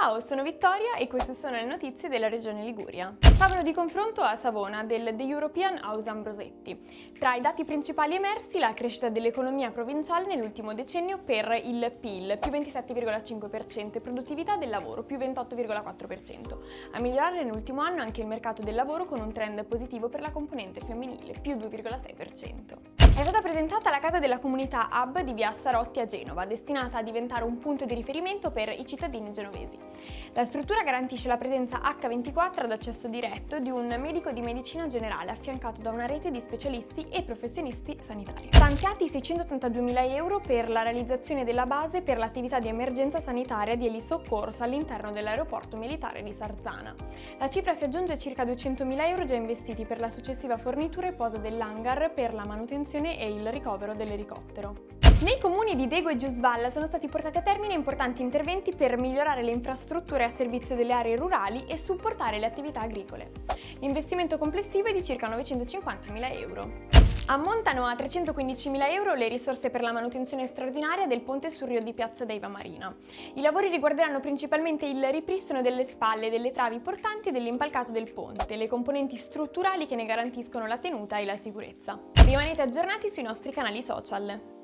Ciao, sono Vittoria e queste sono le notizie della Regione Liguria. Tavolo di confronto a Savona del The European House Ambrosetti. Tra i dati principali emersi la crescita dell'economia provinciale nell'ultimo decennio per il PIL, più 27,5% e produttività del lavoro, più 28,4%. A migliorare nell'ultimo anno anche il mercato del lavoro con un trend positivo per la componente femminile, più 2,6%. È stata presentata la Casa della Comunità Hub di via Sarotti a Genova, destinata a diventare un punto di riferimento per i cittadini genovesi. La struttura garantisce la presenza H24 ad accesso diretto di un medico di medicina generale affiancato da una rete di specialisti e professionisti sanitari. Stanziati 682.000 euro per la realizzazione della base per l'attività di emergenza sanitaria di elisoccorso all'interno dell'aeroporto militare di Sarzana. La cifra si aggiunge a circa 200.000 euro già investiti per la successiva fornitura e posa dell'hangar per la manutenzione e il ricovero dell'elicottero. Nei comuni di Dego e Giusvalla sono stati portati a termine importanti interventi per migliorare le infrastrutture a servizio delle aree rurali e supportare le attività agricole. L'investimento complessivo è di circa 950.000 euro. Ammontano a 315.000 euro le risorse per la manutenzione straordinaria del ponte sul Rio di Piazza Deiva Marina. I lavori riguarderanno principalmente il ripristino delle spalle, delle travi portanti e dell'impalcato del ponte, le componenti strutturali che ne garantiscono la tenuta e la sicurezza. Rimanete aggiornati sui nostri canali social.